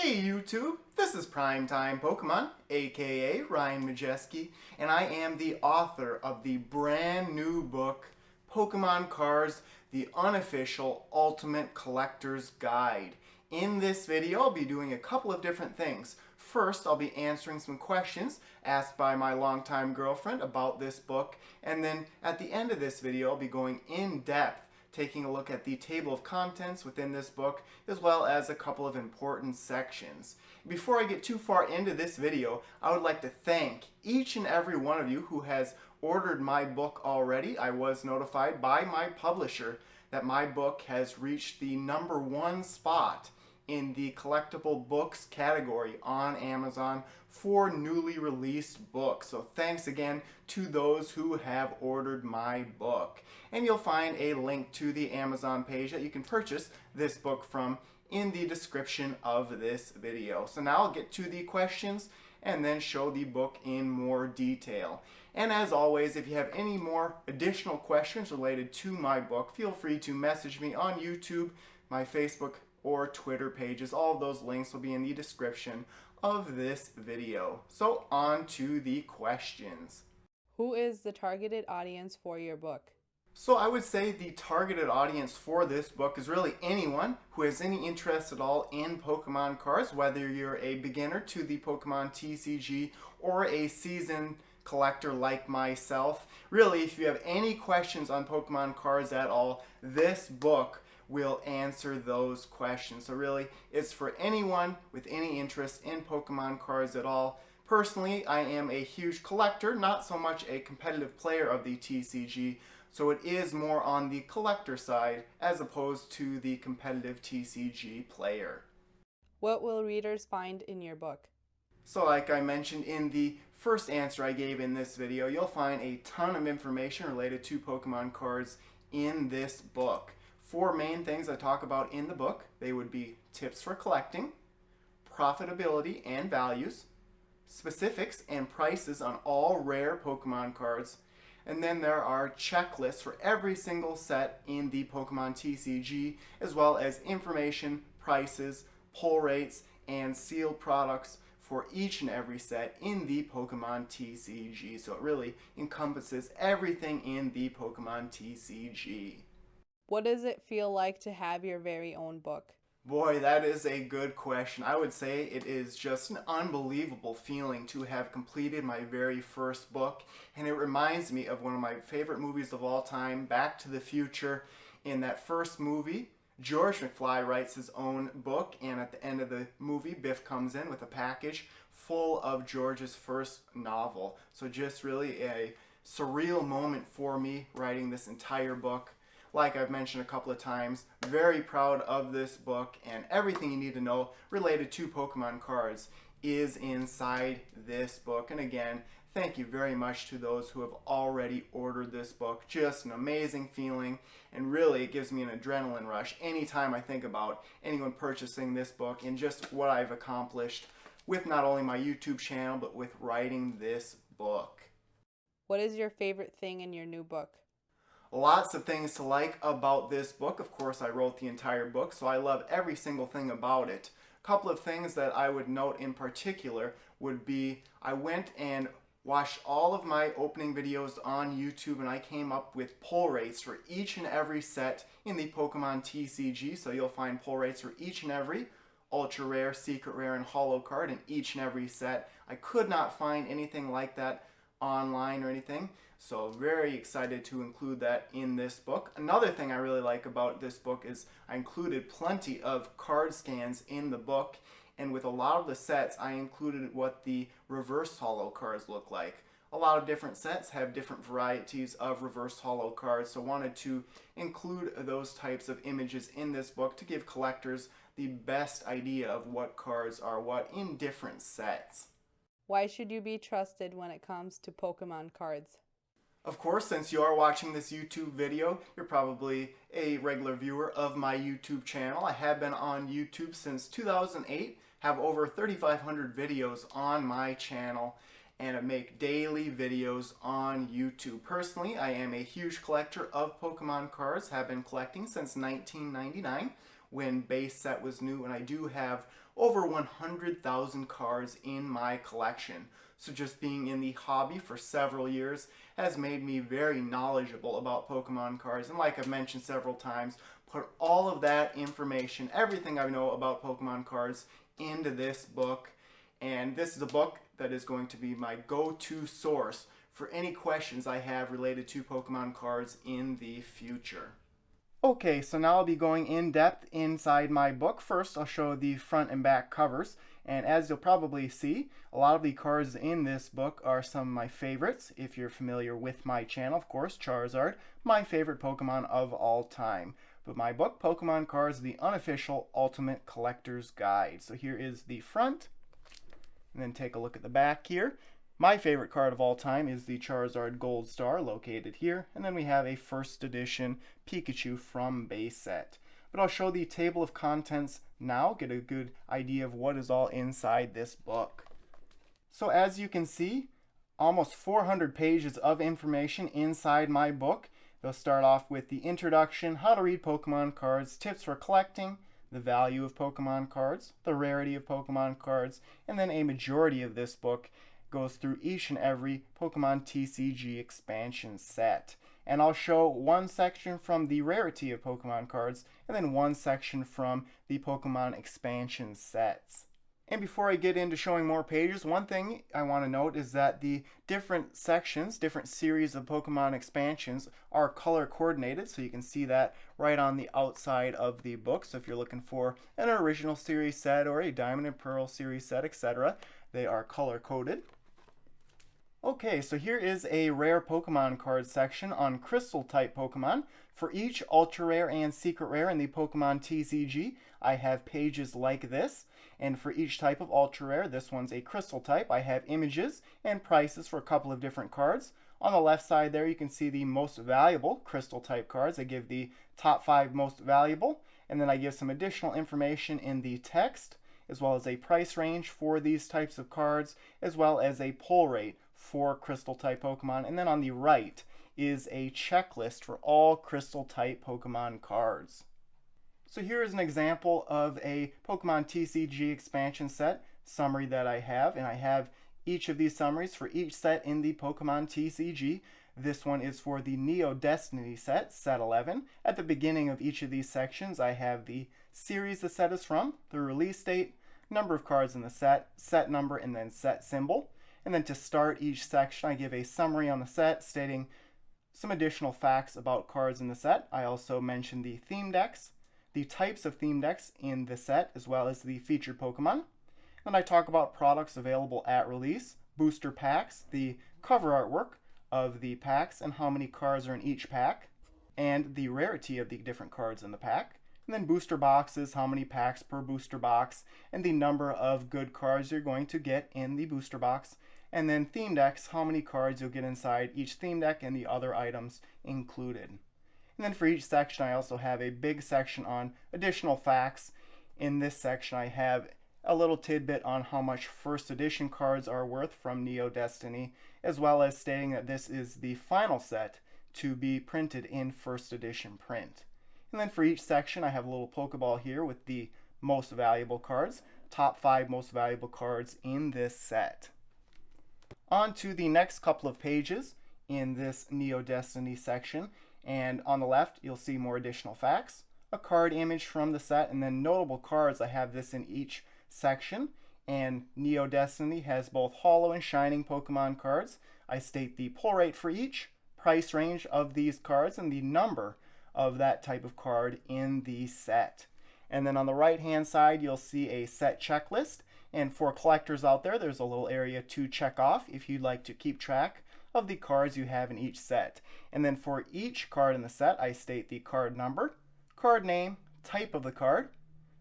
Hey YouTube, this is PrimetimePokemon, aka Ryan Majeski, and I am the author of the brand new book, Pokemon Cards, the Unofficial Ultimate Collector's Guide. In this video, I'll be doing a couple of different things. First, I'll be answering some questions asked by my longtime girlfriend about this book, and then at the end of this video, I'll be going in depth taking a look at the table of contents within this book, as well as a couple of important sections. Before I get too far into this video, I would like to thank each and every one of you who has ordered my book already. I was notified by my publisher that my book has reached the #1 spot in the collectible books category on Amazon for newly released books. So thanks again to those who have ordered my book. And you'll find a link to the Amazon page that you can purchase this book from in the description of this video. So now I'll get to the questions and then show the book in more detail. And as always, if you have any more additional questions related to my book, feel free to message me on YouTube, my Facebook or Twitter pages. All of those links will be in the description of this video. So on to the questions. Who is the targeted audience for your book? So I would say the targeted audience for this book is really anyone who has any interest at all in Pokemon cards, whether you're a beginner to the Pokemon TCG or a seasoned collector like myself. Really, if you have any questions on Pokemon cards at all, this book will answer those questions. So really, it's for anyone with any interest in Pokemon cards at all. Personally, I am a huge collector, not so much a competitive player of the TCG, so it is more on the collector side as opposed to the competitive TCG player. What will readers find in your book? So like I mentioned in the first answer I gave in this video, you'll find a ton of information related to Pokemon cards in this book. 4 main things I talk about in the book. They would be tips for collecting, profitability and values, specifics and prices on all rare Pokemon cards, and then there are checklists for every single set in the Pokemon TCG, as well as information, prices, pull rates, and sealed products for each and every set in the Pokemon TCG. So it really encompasses everything in the Pokemon TCG. What does it feel like to have your very own book? Boy, that is a good question. I would say it is just an unbelievable feeling to have completed my very first book, and it reminds me of one of my favorite movies of all time, Back to the Future. In that first movie, George McFly writes his own book, and at the end of the movie, Biff comes in with a package full of George's first novel. So just really a surreal moment for me writing this entire book. Like I've mentioned a couple of times, very proud of this book, and everything you need to know related to Pokemon cards is inside this book. And again, thank you very much to those who have already ordered this book. Just an amazing feeling, and really it gives me an adrenaline rush anytime I think about anyone purchasing this book and just what I've accomplished with not only my YouTube channel, but with writing this book. What is your favorite thing in your new book? Lots of things to like about this book. Of course, I wrote the entire book, so I love every single thing about it. A couple of things that I would note in particular would be I went and watched all of my opening videos on YouTube, and I came up with pull rates for each and every set in the Pokemon TCG. So you'll find pull rates for each and every ultra rare, secret rare, and holo card in each and every set. I could not find anything like that online or anything, so very excited to include that in this book. Another thing I really like about this book is I included plenty of card scans in the book, and with a lot of the sets I included what the reverse holo cards look like. A lot of different sets have different varieties of reverse holo cards, so wanted to include those types of images in this book to give collectors the best idea of what cards are what in different sets. Why should you be trusted when it comes to Pokemon cards? Of course, since you are watching this YouTube video, you're probably a regular viewer of my YouTube channel. I have been on YouTube since 2008, have over 3,500 videos on my channel, and I make daily videos on YouTube. Personally, I am a huge collector of Pokemon cards, have been collecting since 1999 when base set was new, and I do have over 100,000 cards in my collection. So just being in the hobby for several years has made me very knowledgeable about Pokemon cards. And like I've mentioned several times, put all of that information, everything I know about Pokemon cards into this book. And this is a book that is going to be my go-to source for any questions I have related to Pokemon cards in the future. Okay, so now I'll be going in depth inside my book. First, I'll show the front and back covers. And as you'll probably see, a lot of the cards in this book are some of my favorites. If you're familiar with my channel, of course, Charizard, my favorite Pokemon of all time. But my book, Pokemon Cards, the Unofficial Ultimate Collector's Guide. So here is the front. And then take a look at the back here. My favorite card of all time is the Charizard Gold Star, located here. And then we have a first edition Pikachu from base set. But I'll show the table of contents now, get a good idea of what is all inside this book. So as you can see, almost 400 pages of information inside my book. They'll start off with the introduction, how to read Pokemon cards, tips for collecting, the value of Pokemon cards, the rarity of Pokemon cards, and then a majority of this book goes through each and every Pokemon TCG expansion set. And I'll show one section from the rarity of Pokemon cards, and then one section from the Pokemon expansion sets. And before I get into showing more pages, one thing I want to note is that the different sections, different series of Pokemon expansions are color coordinated, so you can see that right on the outside of the book. So if you're looking for an original series set or a Diamond and Pearl series set, etc., they are color coded. Okay, so here is a rare Pokemon card section on Crystal type Pokemon. For each ultra rare and secret rare in the Pokemon TCG, I have pages like this. And for each type of ultra rare, this one's a Crystal type, I have images and prices for a couple of different cards. On the left side there, you can see the most valuable Crystal type cards. I give the top 5 most valuable, and then I give some additional information in the text, as well as a price range for these types of cards, as well as a pull rate for Crystal type Pokemon. And then on the right is a checklist for all Crystal type Pokemon cards. So here is an example of a Pokemon TCG expansion set summary that I have, and I have each of these summaries for each set in the Pokemon TCG. This one is for the Neo Destiny set, set 11. At the beginning of each of these sections, I have the series the set is from, the release date, number of cards in the set, set number, and then set symbol. And then to start each section, I give a summary on the set stating some additional facts about cards in the set. I also mention the theme decks, the types of theme decks in the set, as well as the featured Pokemon. Then I talk about products available at release, booster packs, the cover artwork of the packs and how many cards are in each pack, and the rarity of the different cards in the pack. And then booster boxes, how many packs per booster box, and the number of good cards you're going to get in the booster box. And then theme decks, how many cards you'll get inside each theme deck and the other items included. And then for each section, I also have a big section on additional facts. In this section, I have a little tidbit on how much first edition cards are worth from Neo Destiny, as well as stating that this is the final set to be printed in first edition print. And then for each section, I have a little Pokeball here with the most valuable cards, top 5 most valuable cards in this set. On to the next couple of pages in this Neo Destiny section, and on the left you'll see more additional facts, a card image from the set, and then notable cards. I have this in each section, and Neo Destiny has both holo and shining Pokemon cards. I state the pull rate for each, price range of these cards, and the number of that type of card in the set. And then on the right hand side you'll see a set checklist, and for collectors out there, there's a little area to check off if you'd like to keep track of the cards you have in each set. And then for each card in the set, I state the card number, card name, type of the card,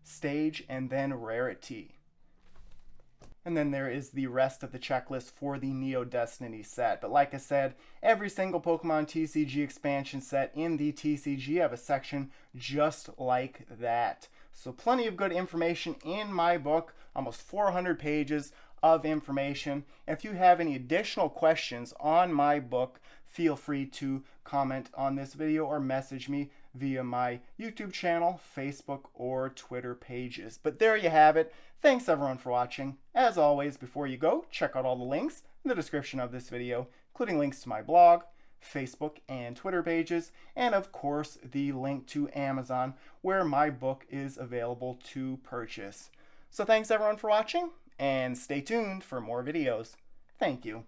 stage, and then rarity. And then there is the rest of the checklist for the Neo Destiny set. But like I said, every single Pokemon TCG expansion set in the TCG have a section just like that. So plenty of good information in my book, almost 400 pages of information. If you have any additional questions on my book, feel free to comment on this video or message me via my YouTube channel, Facebook, or Twitter pages. But there you have it. Thanks everyone for watching. As always, before you go, check out all the links in the description of this video, including links to my blog, Facebook, and Twitter pages, and of course the link to Amazon where my book is available to purchase. So thanks everyone for watching, and stay tuned for more videos. Thank you.